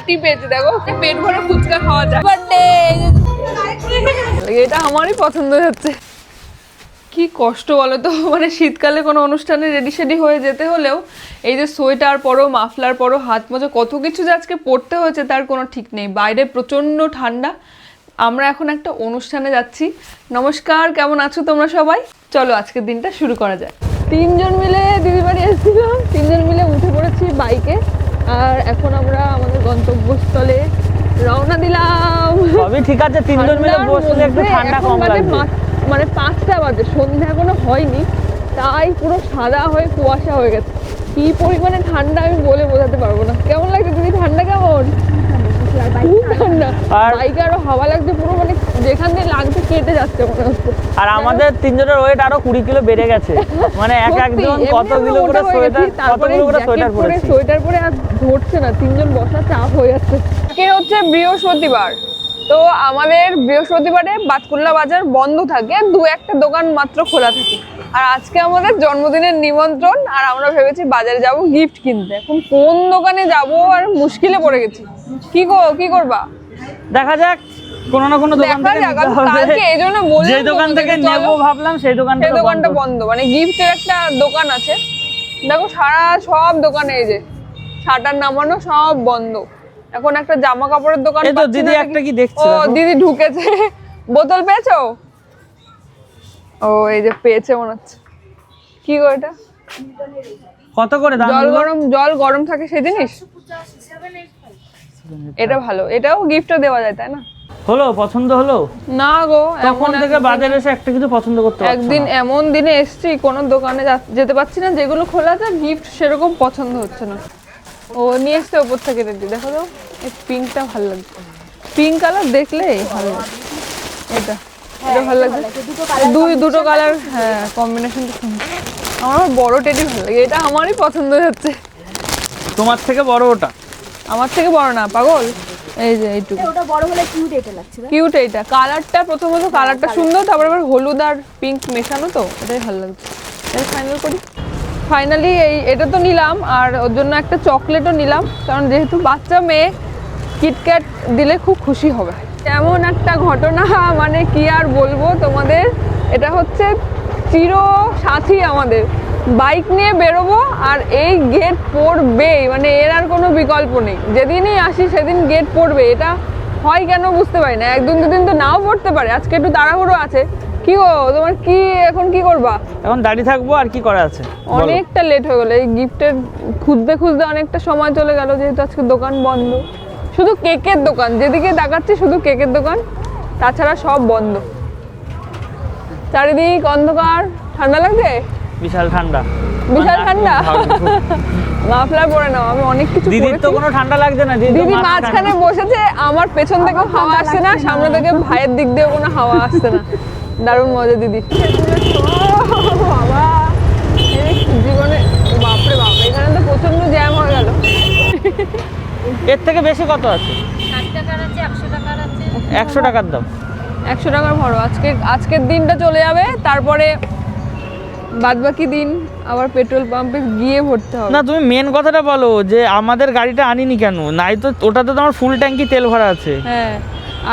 Party পেয়েছে, দেখো পেট ভরে ফুচকা খাওয়া যায়। এটা আমারই পছন্দ হচ্ছে। কি কষ্ট বলো তো, মানে শীতকালে কোনো অনুষ্ঠানে রেডি সেডি হয়ে যেতে হলেও এই যে সোয়েটার পরো, মাফলার পরো, হাত মোজা, কত কিছু যে আজকে পরতে হয়েছে তার কোনো ঠিক নেই। বাইরে প্রচণ্ড ঠান্ডা। আমরা এখন একটা অনুষ্ঠানে যাচ্ছি। নমস্কার, কেমন আছো তোমরা সবাই? চলো আজকের দিনটা শুরু করা যায়। 3 জন মিলে দিদির বাড়ি এসেছিলাম, 3 জন মিলে উঠে পড়েছি বাইকে, আর এখন আমরা আমাদের গন্তব্যস্থলে রওনা দিলাম। সবই ঠিক আছে, 3 জন মিলে বসলে একটু ঠান্ডা কম লাগবে। মানে 5টা বাজে, সন্ধ্যা এখনো হয়নি, তাই পুরো সাদা হয়ে কুয়াশা হয়ে গেছে। কি পরিমাণে ঠান্ডা আমি বলে বোঝাতে পারবো না। কেমন লাগছে দিদি, ঠান্ডা কেমন? ঠান্ডা, বাইকে আরো হাওয়া লাগছে পুরো, মানে যেখান দিয়ে লাগছে কেটে যাচ্ছে মনে হচ্ছে। আর আমাদের 3 জনের ওয়েট আরো 20 কিলো বেড়ে গেছে, মানে একজন কতগুলো করে সোয়েটার পরেছি। সোয়েটার পরে আর ধরছে না, 3 জন বসা চাপ হয়ে যাচ্ছে। আজকে হচ্ছে বৃহস্পতিবার, তো আমাদের বৃহস্পতিবারে বাতকুল্লা বাজার বন্ধ থাকে, 2-1টা দোকান মাত্র খোলা থাকে। আর আজকে আমাদের জন্মদিনের নিমন্ত্রণ, আর আমরা ভেবেছি বাজারে যাব গিফট কিনতে। এখন কোন দোকানে যাব আর মুশকিলে পড়ে গেছি। কি করবা? দেখা যাক, কোনো না কোনো দোকান থেকে নিতে হবে। কালকে এইজন্য বললাম যে দোকান থেকে নেব ভাবলাম সেই দোকানটা বন্ধ। মানে গিফটের একটা দোকান আছে, দেখো সব দোকানে এই যে শাটার নামানো, সব বন্ধ। এখন একটা জামা কাপড়ের দোকান এই তো দিদি একটা কি দেখছো? ও দিদি ঢুকেছে। বোতল পেয়েছো? ও এই যে পেয়েছে মনে হচ্ছে। কি গো এটা? কত করে দাম? জল গরম থাকে সেই জিনিস। এটা ভালো, এটাও গিফটও দেওয়া যায়, তাই না? হলো পছন্দ হলো না গো, তখন থেকে বাজারে এসে একটা কিছু পছন্দ করতে পারছি না। একদিন এমন দিনে এসেছি, কোনো দোকানে যেতে পারছি না, যেগুলো খোলা আছে গিফট সেরকম পছন্দ হচ্ছে না। ও নিয়ে এসছে ওপর থেকে, দেখো তো এই পিঙ্কটা ভালো লাগছে। পিঙ্ক কালার দেখলে ভালো লাগছে। এটা ভালো লাগছে, দুটো কালার, হ্যাঁ কম্বিনেশনটা সুন্দর। আমার বড় টেডি ভালো লাগে, এটা আমারই পছন্দ হচ্ছে। তোমার থেকে বড় ওটা? আমার থেকে বড় না পাগল, এই যে এইটুকু। ওটা বড় হলে কিউট এটা লাগছে না? কিউট এইটা, কালারটা প্রথমত কালারটা সুন্দর, তারপর আবার হলুদ আর পিঙ্ক মেশানো, তো এটাই ভালো লাগছে। এটা ফাইনাল করি। ফাইনালি এটা তো নিলাম, আর ওর জন্য একটা চকলেটও নিলাম, কারণ যেহেতু বাচ্চা মেয়ে, কিটক্যাট দিলে খুব খুশি হবে। এমন একটা ঘটনা, মানে কি আর বলবো তোমাদের, এটা হচ্ছে চিরসাথী আমাদের। বাইক নিয়ে বেরোবো আর এই গেট পড়বেই, মানে এর আর কোনো বিকল্প নেই। যেদিনই আসি সেদিন গেট পড়বে। এটা হয় কেন বুঝতে পারি না, 1-2 দিন তো নাও পড়তে পারে। আজকে একটু তাড়াহুড়ো আছে। কি গো তোমার, কি এখন কি করবা? এখন দাঁড়িয়ে থাকবো, আর কি করা আছে। অনেকটা লেট হয়ে গেল, এই গিফটের খুঁজতে অনেকটা সময় চলে গেল, যেহেতু আজকে দোকান বন্ধ। শুধু কেকের দোকান, যেদিকে দেখাচ্ছি শুধু কেকের দোকান, তাছাড়া সব বন্ধ। চারিদিক অন্ধকার। ঠান্ডা লাগছে? বিশাল ঠান্ডা। মাফলার পরে নাও, আমি অনেক কিছু পরেছি। দিদির তো কোনো ঠান্ডা লাগছে না, দিদি মাঝখানে বসেছে, আমার পেছন থেকে হাওয়া আসছে না, সামনে থেকে ভাইয়ের দিক দিয়ে কোনো হাওয়া আসছে না। দারুণ মজা দিদি। বাবা জীবনে, বাপরে বাপ, এখানে তো প্রচন্ড জ্যাম হয়ে গেল। এর থেকে বেশি কত আছে? 60 টাকার আছে, 100 টাকার আছে। 100 টাকার দাও। 100 টাকার ভরো। আজকের দিনটা চলে যাবে, তারপরে বাদবাকি দিন আবার পেট্রোল পাম্পে গিয়ে ভরতে হবে। না তুমি মেন কথাটা বলো, যে আমাদের গাড়িটা আনিনি কেন? নাই তো ওটাতে তো আমার ফুল ট্যাঙ্কি তেল ভরা আছে। হ্যাঁ,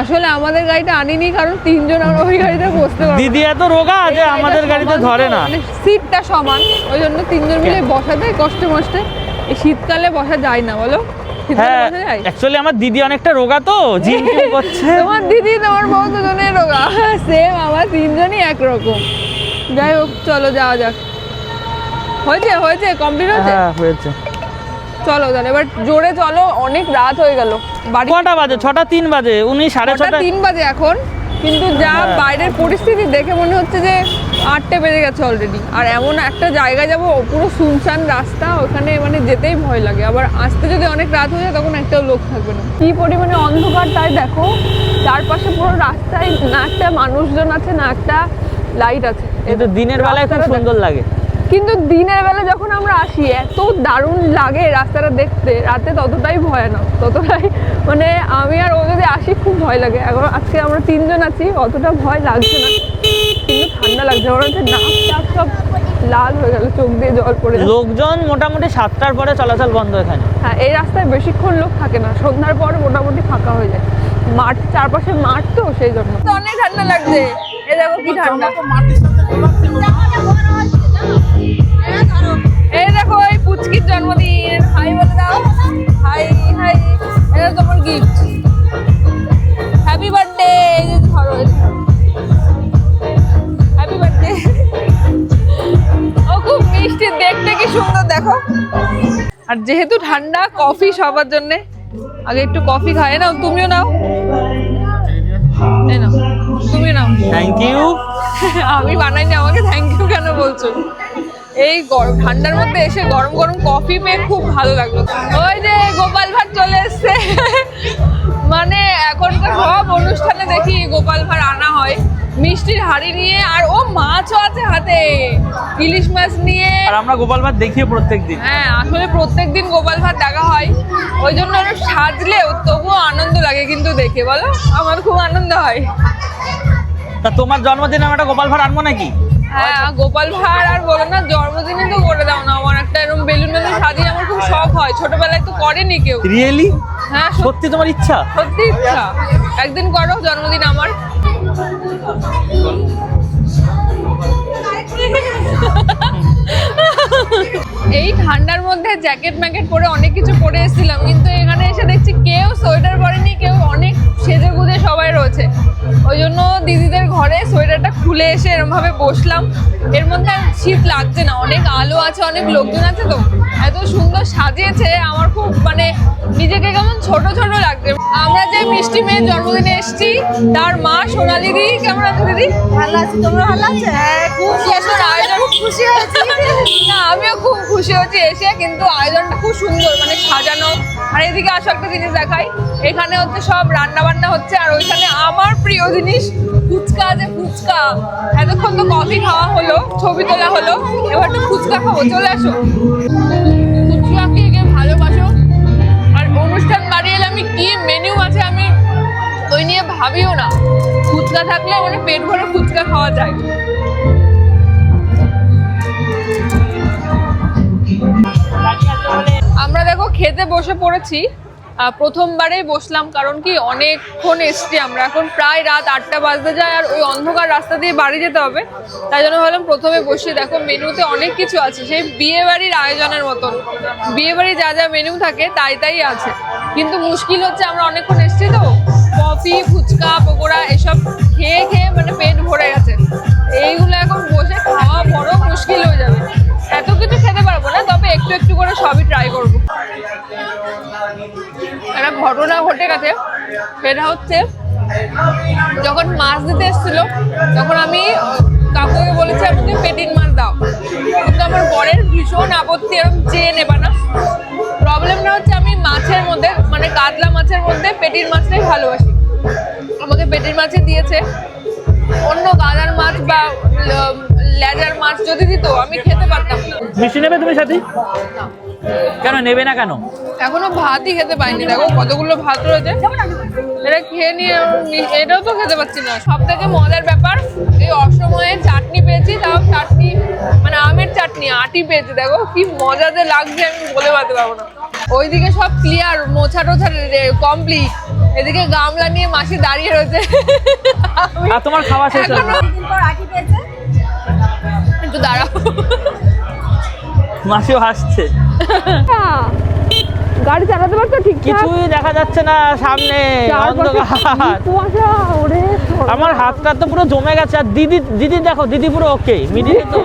আসলে আমাদের গাড়িটা আনিনি কারণ 3 জন আমরা ওই গাড়িতে বসতে পারবো। দিদি এত রোগা যে আমাদের গাড়িতে ধরে না, মানে সিটটা সমান, ওই জন্য 3 জন মিলে বসা যায় কষ্টে মষ্টে। এই শীতকালে বসা যায় না, বলো? হ্যাঁ অ্যাকচুয়ালি আমার দিদি অনেকটা রোগা, তো জিম করছে। তোমার দিদি তোমার বউ দুজনেই রোগা, সেম আমার 3 জনই একরকম। যাই হোক, চলো যাওয়া যাক। হয়েছে কমপ্লিট হয়েছে? হ্যাঁ হয়েছে। চলো তাহলে এবার জোরে চলো, অনেক রাত হয়ে গেল। বাড়ি কটা বাজে? 6:03 বাজে। উনি 6:30 বাজে এখন, কিন্তু যা বাইরের পরিস্থিতি দেখে মনে হচ্ছে যে 8টে বেজে গেছে অলরেডি। আর এমন একটা জায়গায় যাবো পুরো শুনশান রাস্তা, ওখানে মানে যেতেই ভয় লাগে। আবার আসতে যদি অনেক রাত হয়ে যায় তখন একটাও লোক থাকবে না। কি পরিমাণে অন্ধকার তাই দেখো, চারপাশে পুরো রাস্তায় না একটা মানুষজন আছে, না একটা লাইট আছে। কিন্তু দিনের বেলায় খুব সুন্দর লাগে। কিন্তু দিনের বেলা যখন আমরা আসি এত দারুণ লাগে রাস্তাটা দেখতে, রাতে ততটাই ভয়ানক, ততটাই মানে আমি আর ও যদি আসি খুব ভয় লাগে। এখন আজকে আমরা 3 জন আছি, অতটা ভয় লাগছে না, কিন্তু ঠান্ডা লাগছে। মনে হচ্ছে নাক টাক সব লাল হয়ে গেল, চোখ দিয়ে জল পড়ে যাচ্ছে। লোকজন মোটামুটি 7টার পরে চলাচল বন্ধ এখানে। হ্যাঁ, এই রাস্তায় বেশিক্ষণ লোক থাকে না, সন্ধ্যার পরে মোটামুটি ফাঁকা হয়ে যায়। মাঠ, চারপাশে মাঠ তো সেই জন্য। তো অনেক ঠান্ডা লাগছে, এই দেখো কি ঠান্ডা। এই দেখো এই পুচকির জন্মদিন, হাই বলে দাও, হাই হাই। এটা তোমার গিফট, হ্যাপি বার্থডে। এই যে ধরো, হ্যাপি বার্থডে। ও খুব মিষ্টি, দেখতে কি সুন্দর দেখো। আর যেহেতু ঠান্ডা, কফি সবার জন্য। আগে একটু কফি খাই, নাও তুমিও নাও, এই নাও তুমি নাও। Thank you. আমি বানাইনি, আমাকে থ্যাংক ইউ কেন বলছো? এই ঠান্ডার মধ্যে এসে গরম গরম কফি পেয়ে খুব ভালো লাগলো। ওই যে গোপাল ভাঁড় চলে এসছে। মানে এখনকার সব অনুষ্ঠানে দেখি গোপাল ভাঁড় আনা হয় মিষ্টির হাড়ি নিয়ে, আর ও মাছও আছে হাতে, ইলিশ মাছ নিয়ে। আর আমরা গোপাল ভাঁড় দেখিয়ে প্রত্যেকদিন। হ্যাঁ, আসলে প্রত্যেকদিন গোপাল ভাঁড় দেখা হয়, ওই জন্য ওরা সাজলেও তবুও আনন্দ লাগে কিন্তু দেখে, বলো? আমার খুব আনন্দ হয়। তা তোমার জন্মদিনে আমরা একটা গোপাল ভাঁড় আনবো নাকি? হ্যাঁ, গোপাল ভাঁড় আর বলো না, জন্মদিনে তো করে দাও না। আমার একটা এরকম বেলুন বেলুন সাজিয়ে আমার খুব শখ হয়, ছোটবেলায় তো করেনি কেউ। রিয়েলি? হ্যাঁ সত্যি তোমার ইচ্ছা? সত্যি ইচ্ছা, একদিন করো জন্মদিন আমার। এই ঠান্ডার মধ্যে জ্যাকেট ম্যাকেট পরে অনেক কিছু পরে এসেছিলাম, কিন্তু এখানে এসে দেখছি কেউ সোয়েটার পরেনি, কেউ অনেক সেজে গুজে সবাই রয়েছে। ওই জন্য দিদিদের ঘরে সোয়েটারটা খুলে এসে এরকম ভাবে বসলাম। এর মধ্যে আর শীত লাগছে না, অনেক আলো আছে, অনেক লোকজন আছে, তো এত সুন্দর সাজিয়েছে, আমার খুব মানে নিজেকে কেমন ছোট ছোট লাগছে। আমরা যে মিষ্টি মেয়ের জন্মদিনে এসেছি, তার মা সোনালি দি, কেমন আছে দিদি? ভালো আছে, তোমরা ভালো আছে? হ্যাঁ, খুব সুন্দর আয়োজন, খুশি হয়েছি। না, আমিও খুব খুশি হয়েছি এসে, কিন্তু আয়োজনটা খুব সুন্দর, মানে সাজানো। আর এদিকে আসো একটা জিনিস দেখাই, এখানে হচ্ছে সব রান্না বান্না হচ্ছে, আর ওইখানে আমার প্রিয় জিনিস ফুচকা আছে, ফুচকা। এতক্ষণ তো কফি খাওয়া হলো, ছবি তোলা হলো, এবার তো ফুচকা খাবো, চলে আসো। ফুচকা কে কে ভালোবাসো? আর অনুষ্ঠান বাড়ি এলে আমি কি মেনু আছে আমি ওই নিয়ে ভাবিও না, ফুচকা থাকলে মানে পেট ভরে ফুচকা খাওয়া যায়। আমরা দেখো খেতে বসে পড়েছি, প্রথমবারেই বসলাম, কারণ কি অনেকক্ষণ এসছি আমরা, এখন প্রায় রাত 8টা বাজতে যায়, আর ওই অন্ধকার রাস্তা দিয়ে বাড়ি যেতে হবে, তাই জন্য ভাবলাম প্রথমে বসি। দেখো মেনুতে অনেক কিছু আছে, সেই বিয়ে বাড়ির আয়োজনের মতন, বিয়ে বাড়ি যা যা মেনু থাকে তাই তাই আছে। কিন্তু মুশকিল হচ্ছে আমরা অনেকক্ষণ এসছি তো, কফি ফুচকা পকোড়া এসব খেয়ে খেয়ে মানে পেট ভরে গেছে। এইগুলো এখন বসে খাওয়া বড় মুশকিল হয়ে যাবে, এত কিছু খেতে পারবো না, তবে একটু একটু করে সবই ট্রাই করবো। একটা ঘটনা ঘটে গেছে, সেটা হচ্ছে যখন মাছ দিতে এসেছিল তখন আমি কাকুকে বলেছি আমাকে পেটির মাছ দাও, কিন্তু আমার বরের ভীষণ আপত্তি, এরকম চেয়ে নেবা না। প্রবলেমটা হচ্ছে আমি মাছের মধ্যে মানে কাতলা মাছের মধ্যে পেটির মাছটাই ভালোবাসি, আমাকে পেটির মাছই দিয়েছে। অন্য গাদার মাছ বা লেজার মাছ যদি দিত আমি খেতে পারতাম না। মিষ্টি নেবে তুমি সাথী? কেন নেবে না কেন? এখনো ভাতই খেতে পাইনি, দেখো কতগুলো ভাত রয়েছে, এটা খেয়ে নিয়ে এটাও তো খেতে পাচ্ছি না। সব থেকে মজার ব্যাপার, এই অসময়ে চাটনি পেয়েছি, তাও চাটনি মানে আমের চাটনি, আটি পেয়েছি, দেখো কি মজা যে লাগছে আমি বলে বলতে পারবো না। ওইদিকে সব ক্লিয়ার, মোছা টোছা কমপ্লিট, এদিকে গামলা নিয়ে মাসি দাঁড়িয়ে রয়েছে। আর তোমার খাওয়া শেষ হলো? দিন পর আটি পেয়েছে। একটু দাঁড়াও, মাসিও হাসছে। গাড়ি চালাতে পারছো ঠিক? কিছুই দেখা যাচ্ছে না সামনে, অন্ধকার। আমার হাতটা তো পুরো জমে গেছে। আর দিদি দেখো, দিদি পুরো ওকে মিডিলে তো।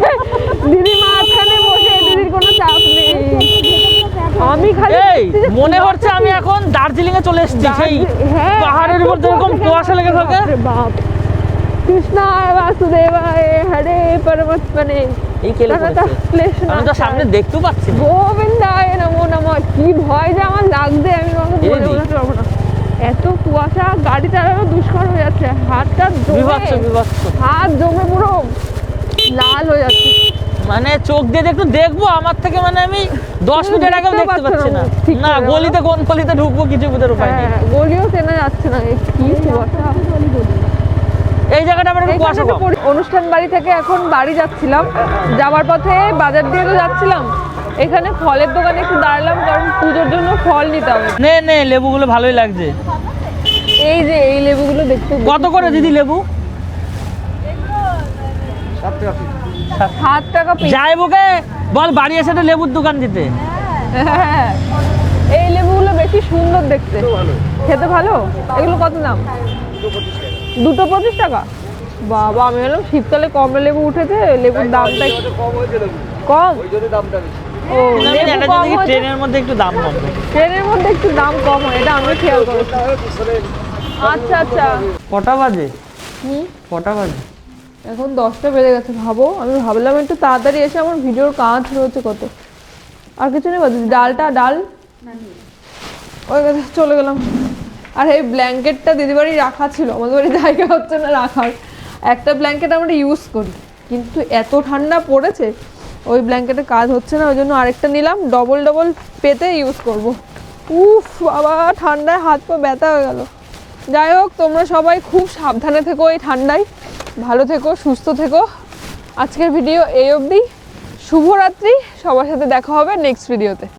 দিদি মাঝখানে বসে, দিদির কোনো চাপ নেই। আমি খালি এই মনে হচ্ছে আমি এখন দার্জিলিং এ চলে এসেছি, সেই পাহাড়ের উপর যেরকম কুয়াশা লেগে থাকে। বাপ কৃষ্ণায় বাসুদেবায় হরে পরমাত্মনে এই কেলে আমি তো সামনে দেখতেও পাচ্ছি না। গোবিন্দায় নমো নমঃ। কি ভয় যে আমার লাগছে আমি তোমাকে বলে বোঝাতে পারবো না, এত কুয়াশা, গাড়ি চালানো দুষ্কর হয়ে যাচ্ছে, হাতটা হাত জমে পুরো লাল হয়ে যাচ্ছে। মানে চোখ দিয়ে একটু দেখবো, আমার থেকে মানে আমি 10 মিনিটের আগেও দেখতে পাচ্ছি না। না গলিতে কোন গলিতে ঢুকবো কিছু বুঝার উপায় নেই। গলিও চেনা যাচ্ছে না, কি কুয়াশা। এই জায়গাটা আমার একটু কুয়াশা কম। অনুষ্ঠান বাড়ি থেকে এখন বাড়ি যাচ্ছিলাম, যাওয়ার পথে বাজার দিয়ে তো যাচ্ছিলাম, এখানে ফলের দোকানে একটু দাঁড়ালাম কারণ পুজোর জন্য ফল নিতে হবে। নে নে, লেবুগুলো ভালোই লাগছে। এই যে এই লেবুগুলো দেখতে কত করে দিদি লেবু? 7 টাকা পিস। যাই বুকে বল বাড়ি এসে একটা লেবুর দোকান দিতে। হ্যাঁ, এই লেবুগুলো বেশি সুন্দর দেখতে, খেতে ভালো। এগুলো কত দাম? 225 টাকা। বাবা, আমি বললাম শীতকালে কমলা লেবু উঠেছে, লেবুর দামটা কম। ও, লেবু কম হয়েছে। ট্রেনের মধ্যে একটু দাম কম। ট্রেনের মধ্যে একটু দাম কম হয়, এটা আমি খেয়াল করেছি। আচ্ছা আচ্ছা। কটা বাজে? হুম, কটা বাজে? এখন 10টা বেজে গেছে। ভাবো, আমি ভাবলাম একটু তাড়াতাড়ি এসে আমার ভিডিওর কাজ রয়েছে কত। আর কিছু নেই বাদ, ডাল ওই কথা চলে গেলাম। আর এই ব্ল্যাঙ্কেটটা দিদি বাড়ি রাখা ছিল, আমাদের বাড়ি জায়গা হচ্ছে না রাখার। একটা ব্ল্যাঙ্কেট আমরা ইউজ করি, কিন্তু এত ঠান্ডা পড়েছে ওই ব্ল্যাঙ্কেটে কাজ হচ্ছে না, ওই জন্য আরেকটা নিলাম, ডবল পেতে ইউজ করব। উফ বাবা, ঠান্ডায় হাত পা ব্যথা হয়ে গেল। যাই হোক, তোমরা সবাই খুব সাবধানে থেকো এই ঠান্ডায়, ভালো থেকো, সুস্থ থেকো। আজকের ভিডিও এই অবধি। শুভরাত্রি, সবার সাথে দেখা হবে নেক্সট ভিডিওতে।